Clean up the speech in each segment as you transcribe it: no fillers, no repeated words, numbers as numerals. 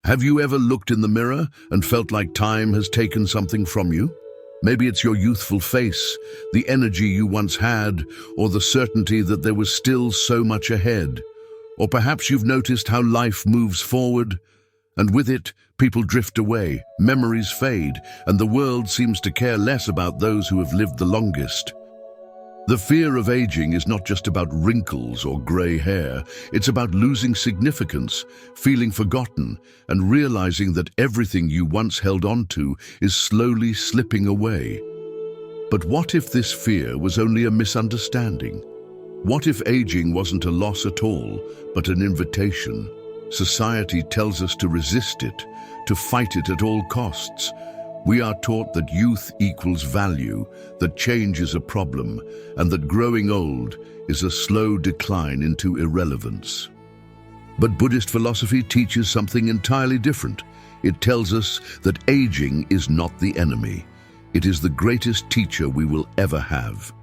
Have you ever looked in the mirror and felt like time has taken something from you? Maybe it's your youthful face, the energy you once had, or the certainty that there was still so much ahead. Or perhaps you've noticed how life moves forward, and with it, people drift away, memories fade, and the world seems to care less about those who have lived the longest. The fear of aging is not just about wrinkles or grey hair. It's about losing significance, feeling forgotten, and realizing that everything you once held on to is slowly slipping away. But what if this fear was only a misunderstanding? What if aging wasn't a loss at all, but an invitation? Society tells us to resist it, to fight it at all costs. We are taught that youth equals value, that change is a problem, and that growing old is a slow decline into irrelevance. But Buddhist philosophy teaches something entirely different. It tells us that aging is not the enemy. It is the greatest teacher we will ever have.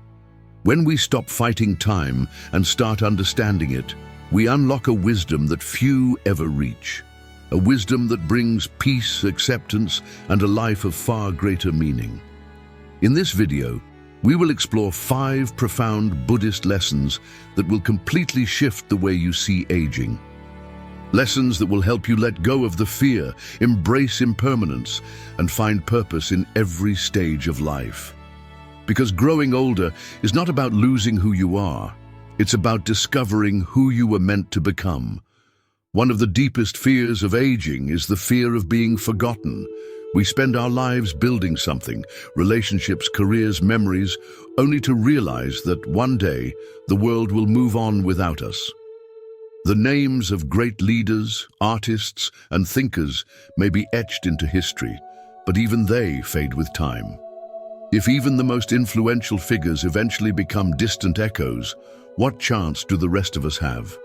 When we stop fighting time and start understanding it, we unlock a wisdom that few ever reach. A wisdom that brings peace, acceptance, and a life of far greater meaning. In this video, we will explore 5 profound Buddhist lessons that will completely shift the way you see aging. Lessons that will help you let go of the fear, embrace impermanence, and find purpose in every stage of life. Because growing older is not about losing who you are. It's about discovering who you were meant to become. One of the deepest fears of aging is the fear of being forgotten. We spend our lives building something, relationships, careers, memories, only to realize that one day the world will move on without us. The names of great leaders, artists, and thinkers may be etched into history, but even they fade with time. If even the most influential figures eventually become distant echoes, what chance do the rest of us have?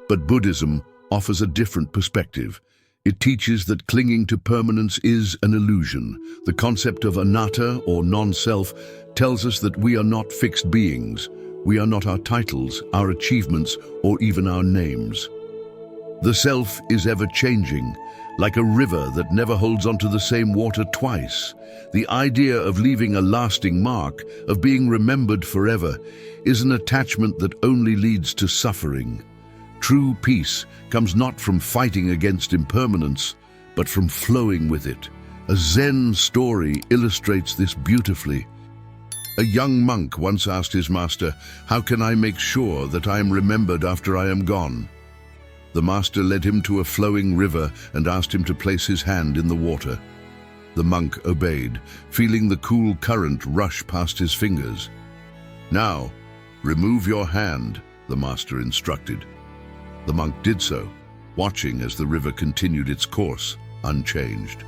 But Buddhism offers a different perspective. It teaches that clinging to permanence is an illusion. The concept of anatta, or non-self, tells us that we are not fixed beings. We are not our titles, our achievements, or even our names. The self is ever-changing, like a river that never holds onto the same water twice. The idea of leaving a lasting mark, of being remembered forever, is an attachment that only leads to suffering. True peace comes not from fighting against impermanence, but from flowing with it. A Zen story illustrates this beautifully. A young monk once asked his master, "How can I make sure that I am remembered after I am gone?" The master led him to a flowing river and asked him to place his hand in the water. The monk obeyed, feeling the cool current rush past his fingers. "Now, remove your hand," the master instructed. The monk did so, watching as the river continued its course, unchanged.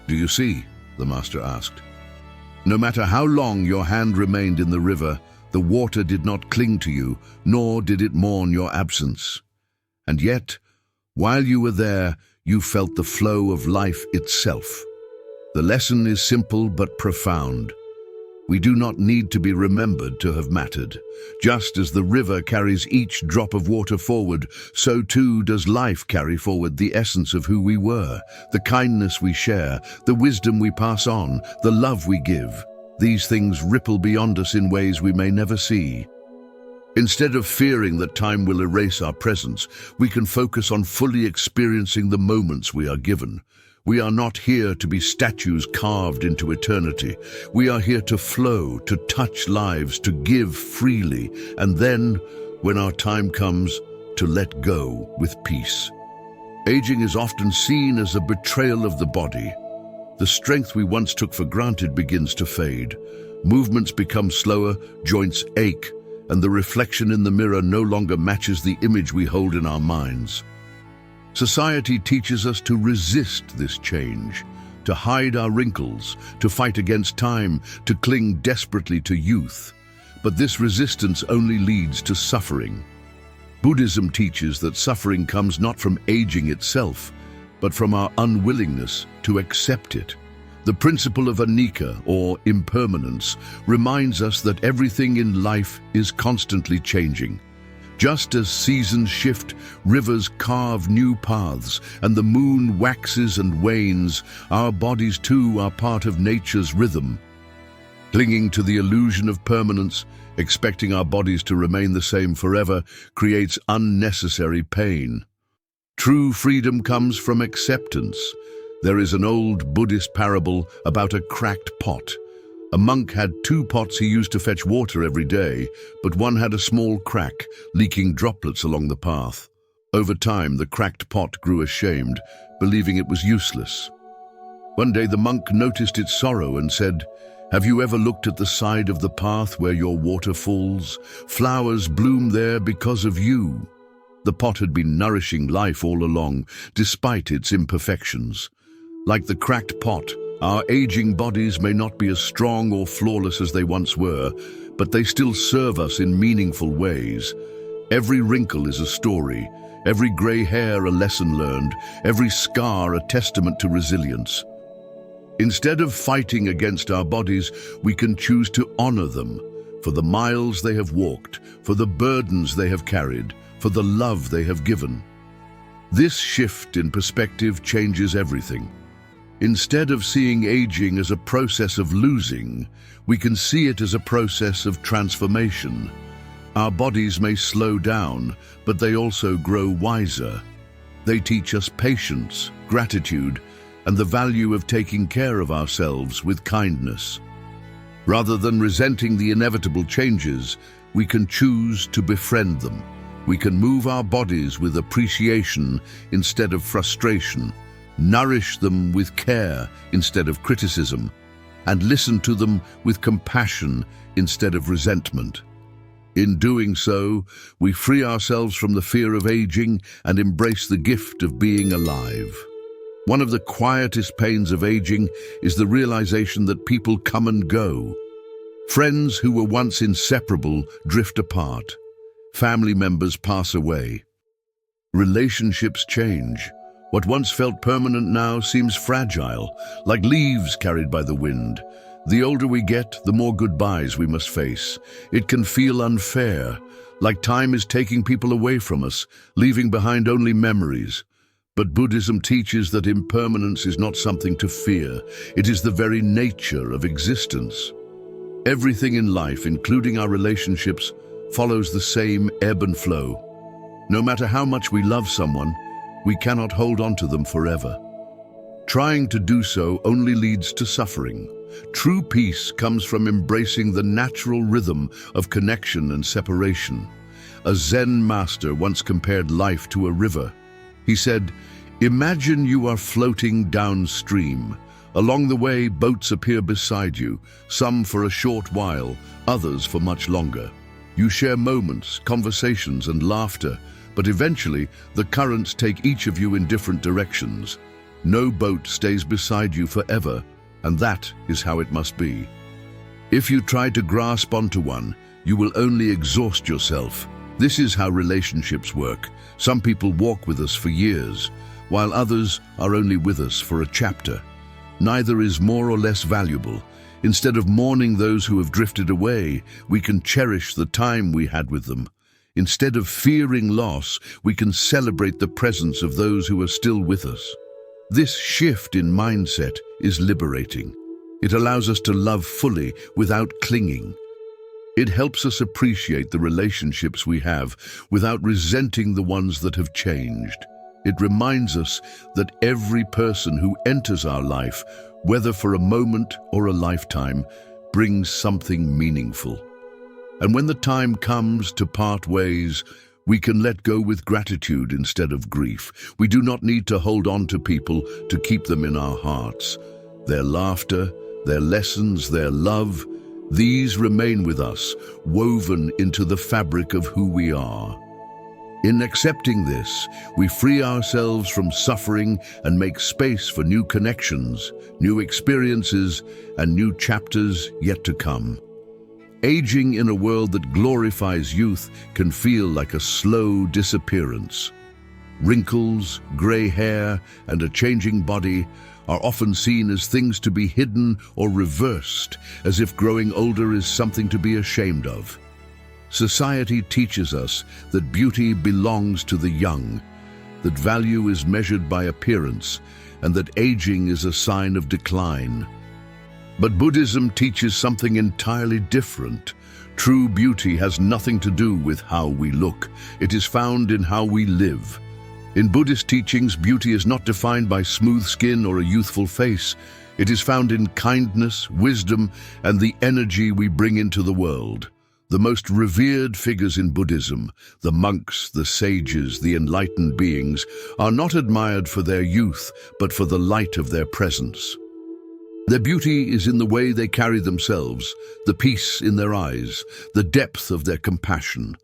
"Do you see?" the master asked. "No matter how long your hand remained in the river, the water did not cling to you, nor did it mourn your absence. And yet, while you were there, you felt the flow of life itself." The lesson is simple but profound. We do not need to be remembered to have mattered. Just as the river carries each drop of water forward, so too does life carry forward the essence of who we were, the kindness we share, the wisdom we pass on, the love we give. These things ripple beyond us in ways we may never see. Instead of fearing that time will erase our presence, we can focus on fully experiencing the moments we are given. We are not here to be statues carved into eternity. We are here to flow, to touch lives, to give freely, and then, when our time comes, to let go with peace. Aging is often seen as a betrayal of the body. The strength we once took for granted begins to fade. Movements become slower, joints ache, and the reflection in the mirror no longer matches the image we hold in our minds. Society teaches us to resist this change, to hide our wrinkles, to fight against time, to cling desperately to youth. But this resistance only leads to suffering. Buddhism teaches that suffering comes not from aging itself, but from our unwillingness to accept it. The principle of anicca, or impermanence, reminds us that everything in life is constantly changing. Just as seasons shift, rivers carve new paths, and the moon waxes and wanes, our bodies too are part of nature's rhythm. Clinging to the illusion of permanence, expecting our bodies to remain the same forever, creates unnecessary pain. True freedom comes from acceptance. There is an old Buddhist parable about a cracked pot. A monk had 2 pots he used to fetch water every day, but one had a small crack, leaking droplets along the path. Over time, the cracked pot grew ashamed, believing it was useless. One day the monk noticed its sorrow and said, "Have you ever looked at the side of the path where your water falls? Flowers bloom there because of you." The pot had been nourishing life all along, despite its imperfections. Like the cracked pot, our aging bodies may not be as strong or flawless as they once were, but they still serve us in meaningful ways. Every wrinkle is a story, every gray hair a lesson learned, every scar a testament to resilience. Instead of fighting against our bodies, we can choose to honor them for the miles they have walked, for the burdens they have carried, for the love they have given. This shift in perspective changes everything. Instead of seeing aging as a process of losing, we can see it as a process of transformation. Our bodies may slow down, but they also grow wiser. They teach us patience, gratitude, and the value of taking care of ourselves with kindness. Rather than resenting the inevitable changes, we can choose to befriend them. We can move our bodies with appreciation instead of frustration, nourish them with care instead of criticism, and listen to them with compassion instead of resentment. In doing so, we free ourselves from the fear of aging and embrace the gift of being alive. One of the quietest pains of aging is the realization that people come and go. Friends who were once inseparable drift apart. Family members pass away. Relationships change. What once felt permanent now seems fragile, like leaves carried by the wind. The older we get, the more goodbyes we must face. It can feel unfair, like time is taking people away from us, leaving behind only memories. But Buddhism teaches that impermanence is not something to fear. It is the very nature of existence. Everything in life, including our relationships, follows the same ebb and flow. No matter how much we love someone, we cannot hold on to them forever. Trying to do so only leads to suffering. True peace comes from embracing the natural rhythm of connection and separation. A Zen master once compared life to a river. He said, "Imagine you are floating downstream. Along the way, boats appear beside you, some for a short while, others for much longer. You share moments, conversations, and laughter, but eventually the currents take each of you in different directions. No boat stays beside you forever, and that is how it must be. If you try to grasp onto one, you will only exhaust yourself. This is how relationships work. Some people walk with us for years, while others are only with us for a chapter. Neither is more or less valuable. Instead of mourning those who have drifted away, we can cherish the time we had with them. Instead of fearing loss, we can celebrate the presence of those who are still with us. This shift in mindset is liberating. It allows us to love fully without clinging. It helps us appreciate the relationships we have without resenting the ones that have changed. It reminds us that every person who enters our life, whether for a moment or a lifetime, brings something meaningful. And when the time comes to part ways, we can let go with gratitude instead of grief. We do not need to hold on to people to keep them in our hearts. Their laughter, their lessons, their love, these remain with us, woven into the fabric of who we are. In accepting this, we free ourselves from suffering and make space for new connections, new experiences, and new chapters yet to come. Aging in a world that glorifies youth can feel like a slow disappearance. Wrinkles, gray hair, and a changing body are often seen as things to be hidden or reversed, as if growing older is something to be ashamed of. Society teaches us that beauty belongs to the young, that value is measured by appearance, and that aging is a sign of decline. But Buddhism teaches something entirely different. True beauty has nothing to do with how we look. It is found in how we live. In Buddhist teachings, beauty is not defined by smooth skin or a youthful face. It is found in kindness, wisdom, and the energy we bring into the world. The most revered figures in Buddhism, the monks, the sages, the enlightened beings, are not admired for their youth, but for the light of their presence. Their beauty is in the way they carry themselves, the peace in their eyes, the depth of their compassion.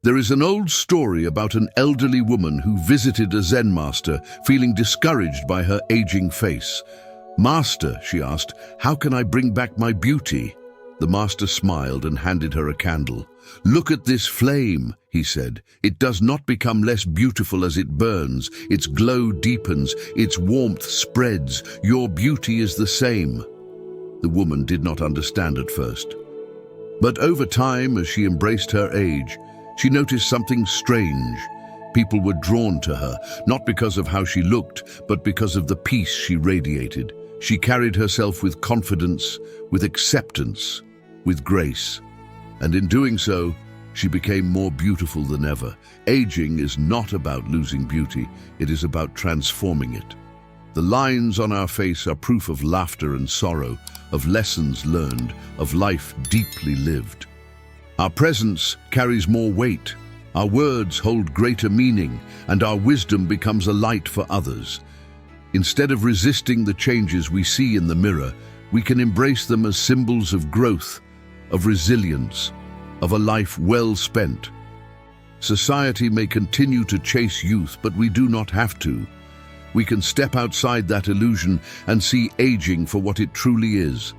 There is an old story about an elderly woman who visited a Zen master, feeling discouraged by her aging face. "Master," she asked, "how can I bring back my beauty?" The master smiled and handed her a candle. "Look at this flame," he said. "It does not become less beautiful as it burns. Its glow deepens, its warmth spreads. Your beauty is the same." The woman did not understand at first. But over time, as she embraced her age, she noticed something strange. People were drawn to her, not because of how she looked, but because of the peace she radiated. She carried herself with confidence, with acceptance, with grace. And in doing so, she became more beautiful than ever. Aging is not about losing beauty, it is about transforming it. The lines on our face are proof of laughter and sorrow, of lessons learned, of life deeply lived. Our presence carries more weight, our words hold greater meaning, and our wisdom becomes a light for others. Instead of resisting the changes we see in the mirror, we can embrace them as symbols of growth, of resilience, of a life well spent. Society may continue to chase youth, but we do not have to. We can step outside that illusion and see aging for what it truly is: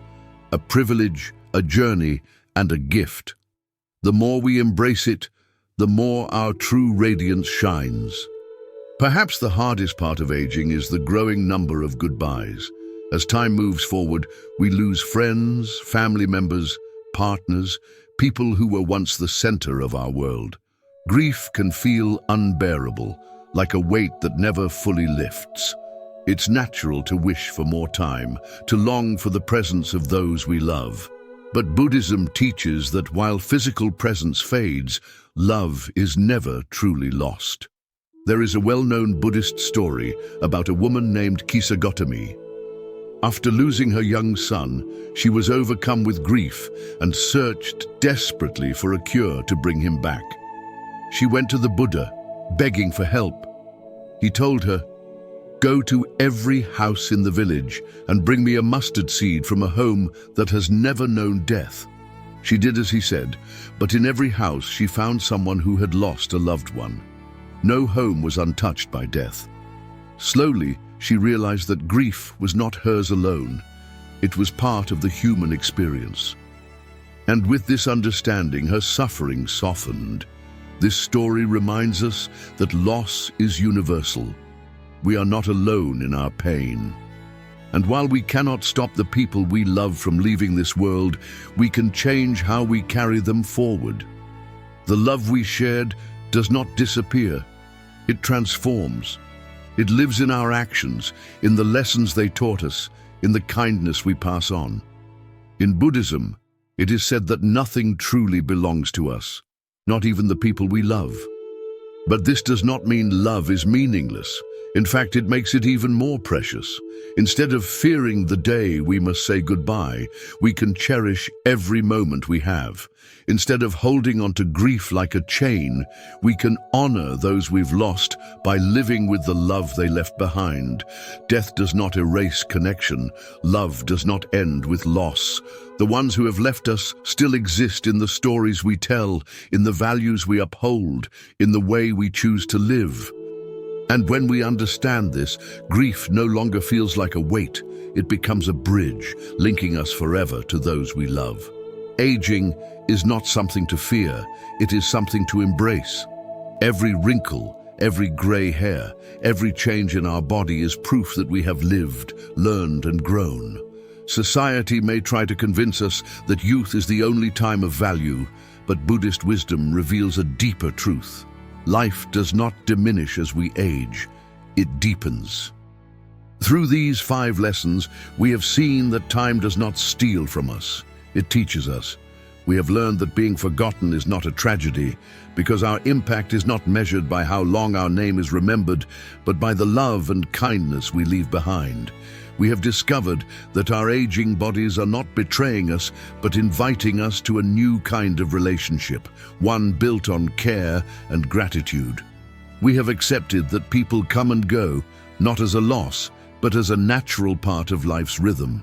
a privilege, a journey, and a gift. The more we embrace it, the more our true radiance shines. Perhaps the hardest part of aging is the growing number of goodbyes. As time moves forward, we lose friends, family members, partners, people who were once the center of our world. Grief can feel unbearable, like a weight that never fully lifts. It's natural to wish for more time, to long for the presence of those we love. But Buddhism teaches that while physical presence fades, love is never truly lost. There is a well-known Buddhist story about a woman named Kisagotami. After losing her young son, she was overcome with grief and searched desperately for a cure to bring him back. She went to the Buddha, begging for help. He told her, "Go to every house in the village and bring me a mustard seed from a home that has never known death." She did as he said, but in every house she found someone who had lost a loved one. No home was untouched by death. Slowly, she realized that grief was not hers alone. It was part of the human experience. And with this understanding, her suffering softened. This story reminds us that loss is universal. We are not alone in our pain. And while we cannot stop the people we love from leaving this world, we can change how we carry them forward. The love we shared does not disappear. It transforms. It lives in our actions, in the lessons they taught us, in the kindness we pass on. In Buddhism, it is said that nothing truly belongs to us, not even the people we love. But this does not mean love is meaningless. In fact, it makes it even more precious. Instead of fearing the day we must say goodbye, we can cherish every moment we have. Instead of holding on to grief like a chain, we can honor those we've lost by living with the love they left behind. Death does not erase connection. Love does not end with loss. The ones who have left us still exist in the stories we tell, in the values we uphold, in the way we choose to live. And when we understand this, grief no longer feels like a weight. It becomes a bridge, linking us forever to those we love. Aging is not something to fear, it is something to embrace. Every wrinkle, every gray hair, every change in our body is proof that we have lived, learned, and grown. Society may try to convince us that youth is the only time of value, but Buddhist wisdom reveals a deeper truth. Life does not diminish as we age, it deepens. Through these 5 lessons, we have seen that time does not steal from us. It teaches us. We have learned that being forgotten is not a tragedy, because our impact is not measured by how long our name is remembered, but by the love and kindness we leave behind. We have discovered that our aging bodies are not betraying us, but inviting us to a new kind of relationship, one built on care and gratitude. We have accepted that people come and go, not as a loss, but as a natural part of life's rhythm.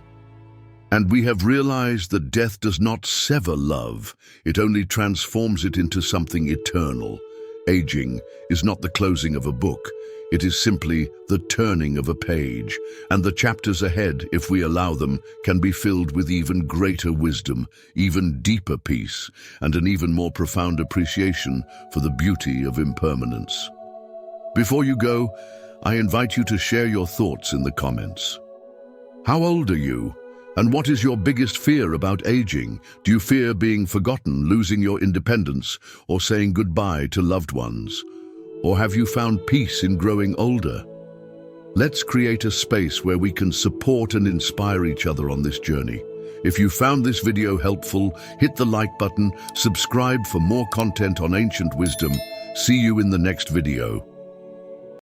And we have realized that death does not sever love, it only transforms it into something eternal. Aging is not the closing of a book, it is simply the turning of a page, and the chapters ahead, if we allow them, can be filled with even greater wisdom, even deeper peace, and an even more profound appreciation for the beauty of impermanence. Before you go, I invite you to share your thoughts in the comments. How old are you? And what is your biggest fear about aging? Do you fear being forgotten, losing your independence, or saying goodbye to loved ones? Or have you found peace in growing older? Let's create a space where we can support and inspire each other on this journey. If you found this video helpful, hit the like button, subscribe for more content on ancient wisdom. See you in the next video.